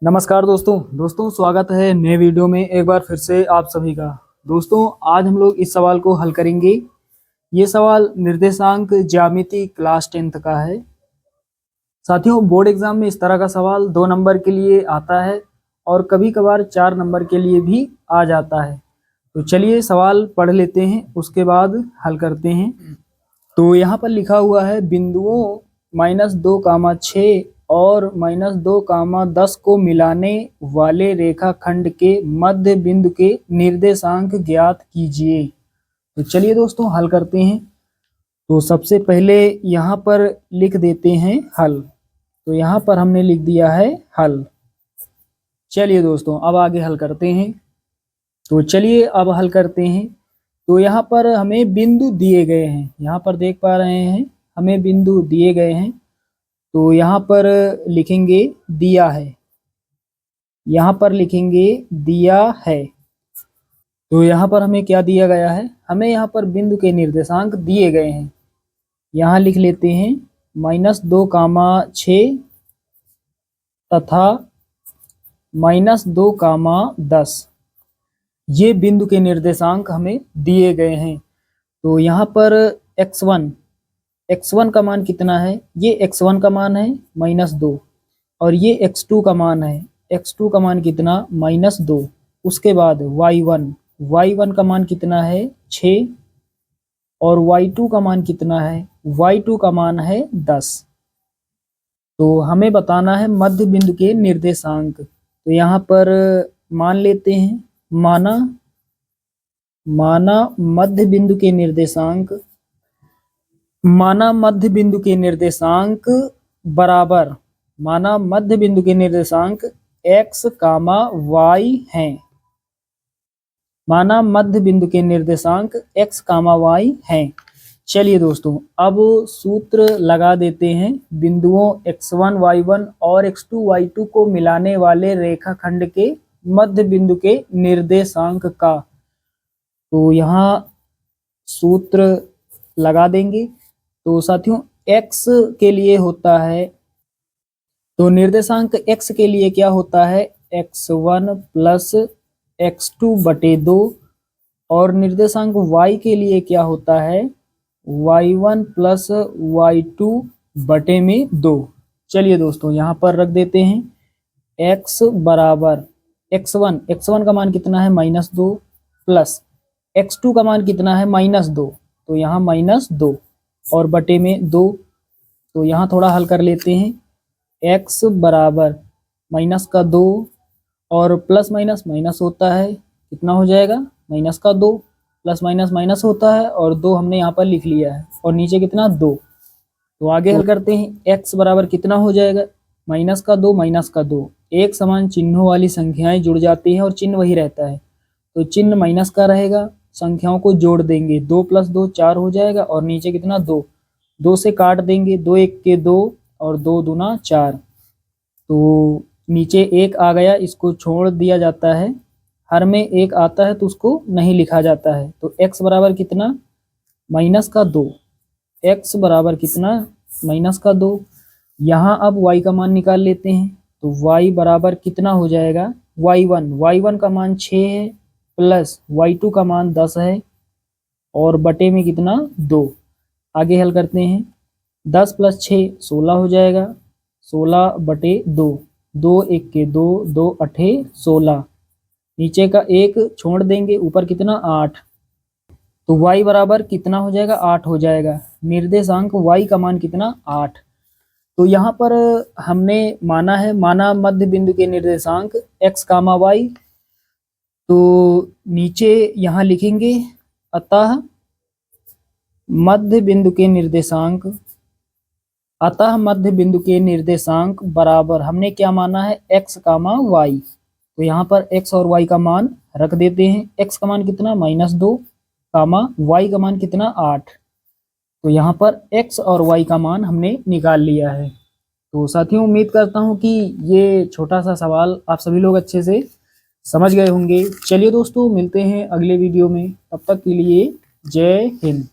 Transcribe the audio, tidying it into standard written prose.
नमस्कार दोस्तों स्वागत है नए वीडियो में एक बार फिर से आप सभी का। दोस्तों आज हम लोग इस सवाल को हल करेंगे। ये सवाल निर्देशांक ज्यामिति क्लास 10th का है। साथियों बोर्ड एग्जाम में इस तरह का सवाल 2 नंबर के लिए आता है और कभी कभार 4 नंबर के लिए भी आ जाता है। तो चलिए सवाल पढ़ लेते हैं, उसके बाद हल करते हैं। तो यहाँ पर लिखा हुआ है बिंदुओं -2, 6 और -2, 10 को मिलाने वाले रेखाखंड के मध्य बिंदु के निर्देशांक ज्ञात कीजिए। तो चलिए दोस्तों हल करते हैं। तो सबसे पहले यहाँ पर लिख देते हैं हल। तो यहाँ पर हमने लिख दिया है हल। चलिए दोस्तों अब आगे हल करते हैं। तो चलिए अब हल करते हैं। तो यहाँ पर हमें बिंदु दिए गए हैं, यहाँ पर देख पा रहे हैं हमें बिंदु दिए गए हैं। तो यहाँ पर लिखेंगे दिया है, यहाँ पर लिखेंगे दिया है। तो यहाँ पर हमें क्या दिया गया है, हमें यहाँ पर बिंदु के निर्देशांक दिए गए हैं। यहाँ लिख लेते हैं -2, 6 तथा -2, 10। ये बिंदु के निर्देशांक हमें दिए गए हैं। तो यहाँ पर x1 का मान कितना है, ये x1 का मान है -2 और ये x2 का मान है, x2 का मान कितना -2। उसके बाद y1 का मान कितना है 6 और y2 का मान कितना है, y2 का मान है 10। तो हमें बताना है मध्य बिंदु के निर्देशांक। तो यहाँ पर मान लेते हैं, माना मध्य बिंदु के निर्देशांक, माना मध्य बिंदु के निर्देशांक बराबर, माना मध्य बिंदु के निर्देशांक x, y हैं। माना मध्य बिंदु के निर्देशांक x, y हैं। चलिए दोस्तों अब सूत्र लगा देते हैं बिंदुओं x1, y1 और x2, y2 को मिलाने वाले रेखाखंड के मध्य बिंदु के निर्देशांक का। तो यहाँ सूत्र लगा देंगे। तो साथियों x के लिए होता है, तो निर्देशांक x के लिए क्या होता है x1 + x2/2 और निर्देशांक y के लिए क्या होता है y1 + y2/2। चलिए दोस्तों यहाँ पर रख देते हैं x बराबर x1 का मान कितना है -2 प्लस x2 का मान कितना है -2, तो यहाँ -2 और बटे में 2। तो यहाँ थोड़ा हल कर लेते हैं। x बराबर -2 और प्लस माइनस माइनस होता है, कितना हो जाएगा -2, प्लस माइनस माइनस होता है और 2 हमने यहाँ पर लिख लिया है और नीचे कितना 2। तो आगे हल करते हैं। x बराबर कितना हो जाएगा -2 एक समान चिन्हों वाली संख्याएं जुड़ जाती हैं और चिन्ह वही रहता है। तो चिन्ह माइनस का रहेगा, संख्याओं को जोड़ देंगे, 2 + 2 4 हो जाएगा और नीचे कितना 2 से काट देंगे, 2 × 1 = 2 और 2 × 2 = 4। तो नीचे 1 आ गया, इसको छोड़ दिया जाता है, हर में 1 आता है तो उसको नहीं लिखा जाता है। तो x बराबर कितना -2, x बराबर कितना -2। यहाँ अब y का मान निकाल लेते हैं। तो y बराबर कितना हो जाएगा y1 का मान 6 है प्लस y2 का मान 10 है और बटे में कितना 2। आगे हल करते हैं। 10 + 6 16 हो जाएगा, 16/2, 2 × 1 = 2, 2 × 8 = 16। नीचे का 1 छोड़ देंगे, ऊपर कितना 8। तो y बराबर कितना हो जाएगा 8 हो जाएगा। निर्देशांक y का मान कितना 8। तो यहाँ पर हमने माना मध्य बिंदु के निर्देशांक x, y। तो नीचे यहाँ लिखेंगे अतः मध्य बिंदु के निर्देशांक बराबर, हमने क्या माना है x, y। तो यहाँ पर x और y का मान रख देते हैं। x का मान कितना -2, y का मान कितना 8। तो यहाँ पर x और y का मान हमने निकाल लिया है। तो साथियों उम्मीद करता हूँ कि ये छोटा सा सवाल आप सभी लोग अच्छे से समझ गए होंगे। चलिए दोस्तों मिलते हैं अगले वीडियो में, तब तक के लिए जय हिंद।